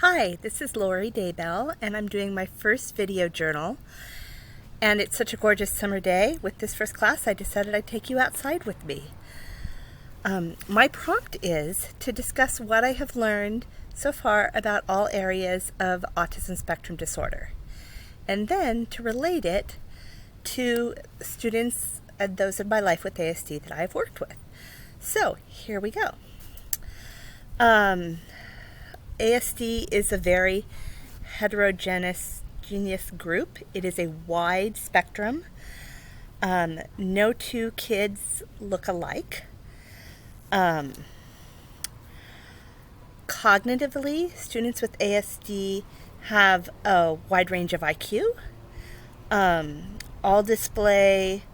Hi, this is Lori Daybell, and I'm doing my first video journal. And it's such a gorgeous summer day. With this first class, I decided I'd take you outside with me. My prompt is to discuss what I have learned so far about all areas of autism spectrum disorder, and then to relate it to students and those in my life with ASD that I've worked with. So here we go. ASD is a very heterogeneous group. It is a wide spectrum. No two kids look alike. Cognitively, students with ASD have a wide range of IQ. All display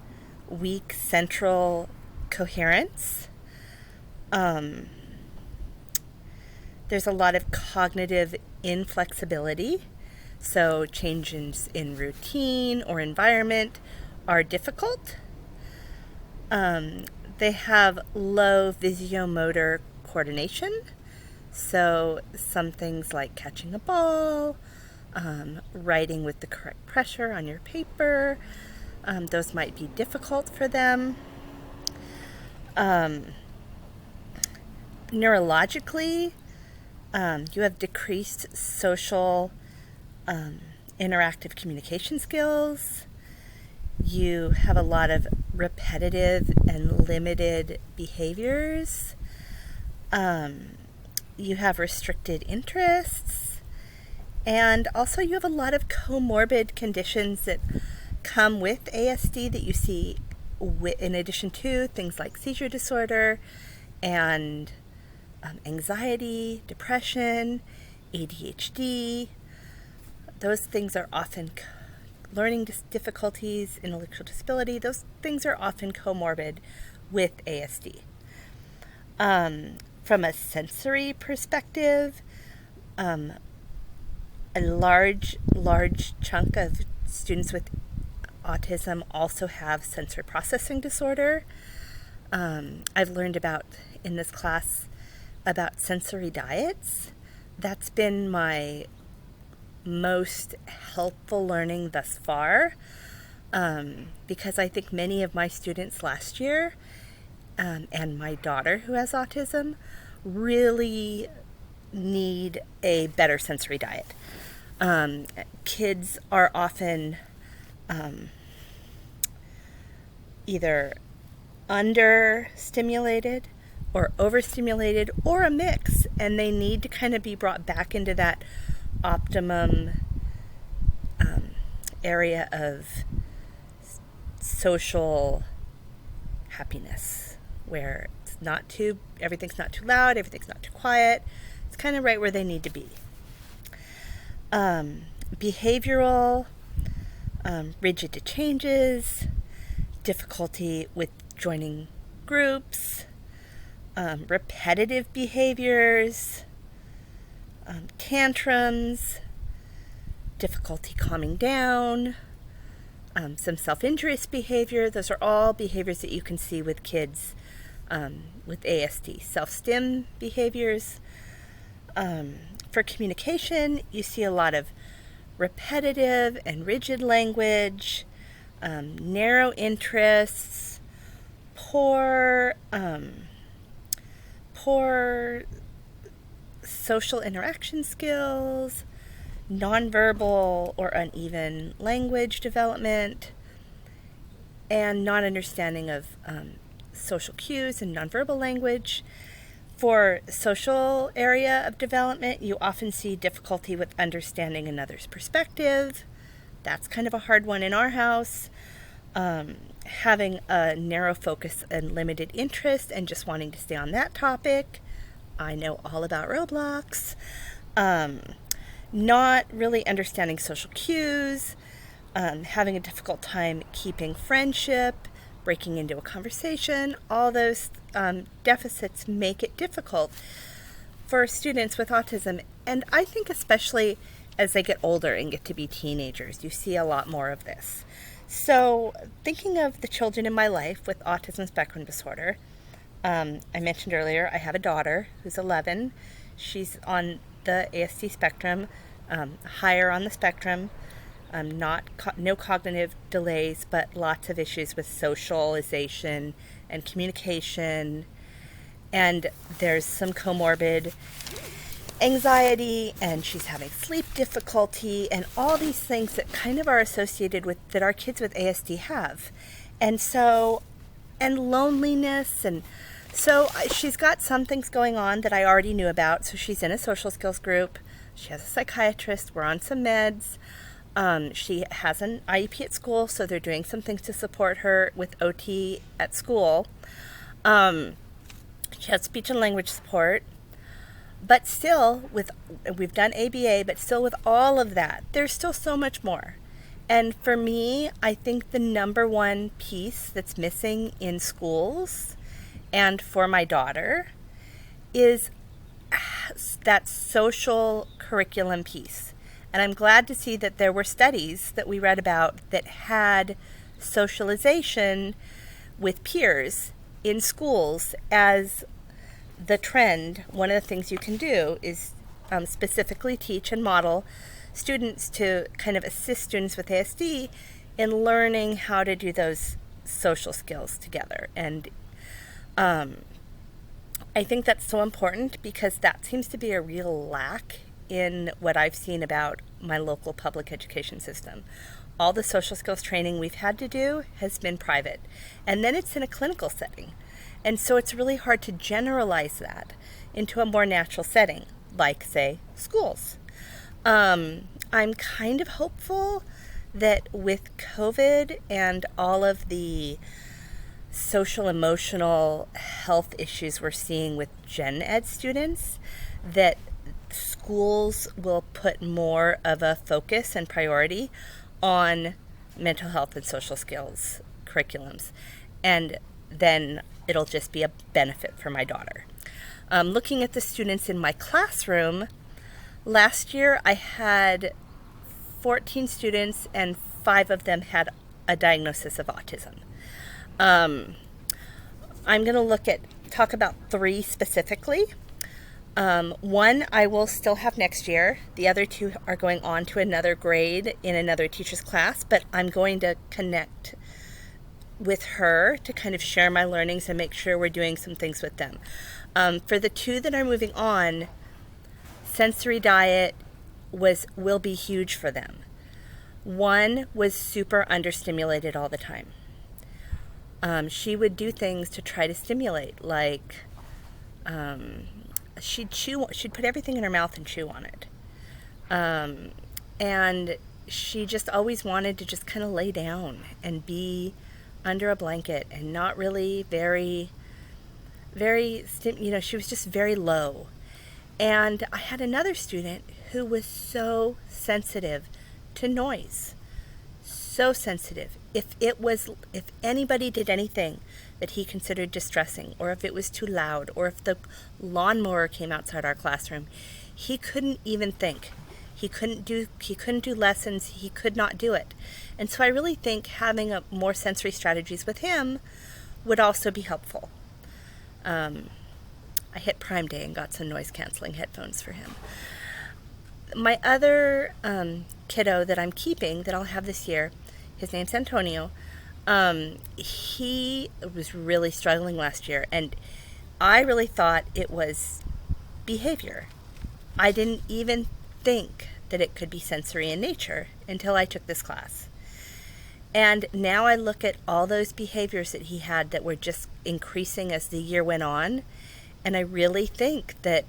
weak central coherence. There's a lot of cognitive inflexibility, so changes in routine or environment are difficult. They have low visuomotor coordination, so some things like catching a ball, writing with the correct pressure on your paper, those might be difficult for them. Neurologically, you have decreased social interactive communication skills. You have a lot of repetitive and limited behaviors. You have restricted interests. And also you have a lot of comorbid conditions that come with ASD that you see in addition to things like seizure disorder and anxiety, depression, ADHD. Those things are often learning difficulties, intellectual disability. Those things are often comorbid with ASD. From a sensory perspective, a large chunk of students with autism also have sensory processing disorder. I've learned about in this class about sensory diets. That's been my most helpful learning thus far, because I think many of my students last year and my daughter who has autism really need a better sensory diet. Kids are often either understimulated or overstimulated or a mix, and they need to kind of be brought back into that optimum area of social happiness, where everything's not too loud, everything's not too quiet. It's kind of right where they need to be. Behavioral, rigid to changes, difficulty with joining groups, repetitive behaviors, tantrums, difficulty calming down, some self-injurious behavior. Those are all behaviors that you can see with kids with ASD. Self-stim behaviors. For communication, you see a lot of repetitive and rigid language, narrow interests, poor social interaction skills, nonverbal or uneven language development, and non-understanding of social cues and nonverbal language. For social area of development, you often see difficulty with understanding another's perspective. That's kind of a hard one in our house. Having a narrow focus and limited interest and just wanting to stay on that topic. I know all about Roblox. Not really understanding social cues, having a difficult time keeping friendship, breaking into a conversation. All those deficits make it difficult for students with autism. And I think especially as they get older and get to be teenagers, you see a lot more of this. So thinking of the children in my life with autism spectrum disorder, I mentioned earlier I have a daughter who's 11. She's on the ASD spectrum, higher on the spectrum, no cognitive delays, but lots of issues with socialization and communication. And there's some comorbid anxiety, and she's having sleep difficulty, and all these things that kind of are associated with that our kids with ASD have. And loneliness. And so she's got some things going on that I already knew about. So she's in a social skills group. She has a psychiatrist. We're on some meds. She has an IEP at school, so they're doing some things to support her with OT at school. She has speech and language support. But still, we've done ABA, but still with all of that, there's still so much more. And for me, I think the number one piece that's missing in schools and for my daughter is that social curriculum piece. And I'm glad to see that there were studies that we read about that had socialization with peers in schools as the trend. One of the things you can do is specifically teach and model students to kind of assist students with ASD in learning how to do those social skills together. And I think that's so important because that seems to be a real lack in what I've seen about my local public education system. All the social skills training we've had to do has been private, and then it's in a clinical setting. And so it's really hard to generalize that into a more natural setting, like, say, schools. I'm kind of hopeful that with COVID and all of the social emotional health issues we're seeing with gen ed students, that schools will put more of a focus and priority on mental health and social skills curriculums. And then it'll just be a benefit for my daughter. Looking at the students in my classroom, last year I had 14 students and 5 of them had a diagnosis of autism. I'm going to talk about 3 specifically. One I will still have next year. The other 2 are going on to another grade in another teacher's class, but I'm going to connect with her to kind of share my learnings and make sure we're doing some things with them. For the 2 that are moving on, sensory diet will be huge for them. One was super understimulated all the time. She would do things to try to stimulate, like she'd put everything in her mouth and chew on it. And she just always wanted to just kind of lay down and be under a blanket and not really very, she was just very low. And I had another student who was so sensitive to noise, so sensitive. If anybody did anything that he considered distressing, or if it was too loud, or if the lawnmower came outside our classroom, he couldn't even think. He couldn't do lessons. He could not do it. And so I really think having more sensory strategies with him would also be helpful. I hit Prime Day and got some noise-canceling headphones for him. My other kiddo that I'm keeping, that I'll have this year, his name's Antonio. He was really struggling last year, and I really thought it was behavior. I didn't even think that it could be sensory in nature until I took this class. And now I look at all those behaviors that he had that were just increasing as the year went on, and I really think that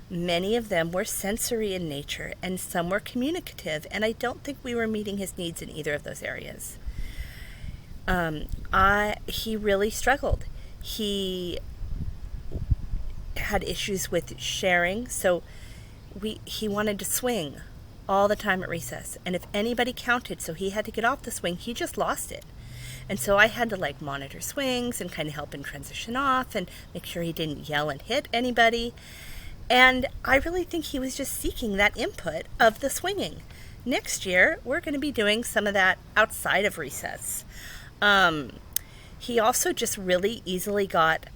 many of them were sensory in nature and some were communicative, and I don't think we were meeting his needs in either of those areas. He really struggled. He had issues with sharing, so he wanted to swing all the time at recess, and if anybody counted so he had to get off the swing, he just lost it. And so I had to monitor swings and kind of help him transition off and make sure he didn't yell and hit anybody. And I really think he was just seeking that input of the swinging. Next year, we're going to be doing some of that outside of recess. He also just really easily got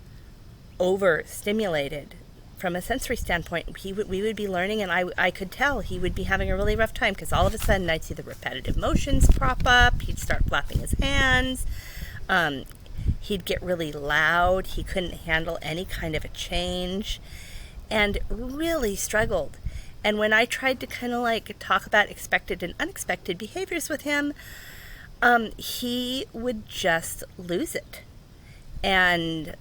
overstimulated from a sensory standpoint, we would be learning, and I could tell he would be having a really rough time, because all of a sudden I'd see the repetitive motions prop up. He'd start flapping his hands. He'd get really loud. He couldn't handle any kind of a change and really struggled. And when I tried to kind of like talk about expected and unexpected behaviors with him, he would just lose it. And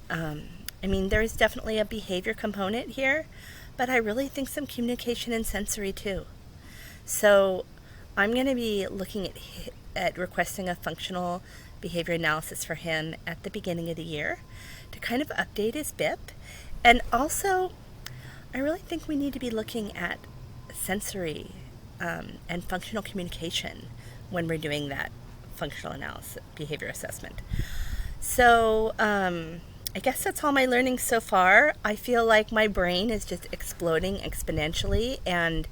I mean, there is definitely a behavior component here, but I really think some communication and sensory too. So I'm going to be looking at requesting a functional behavior analysis for him at the beginning of the year to kind of update his BIP. And also, I really think we need to be looking at sensory and functional communication when we're doing that functional analysis, behavior assessment. So I guess that's all my learning so far. I feel like my brain is just exploding exponentially, and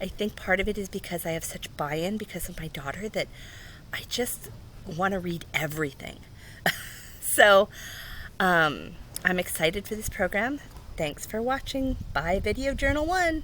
I think part of it is because I have such buy-in because of my daughter that I just want to read everything. So I'm excited for this program. Thanks for watching. Bye, Video Journal 1.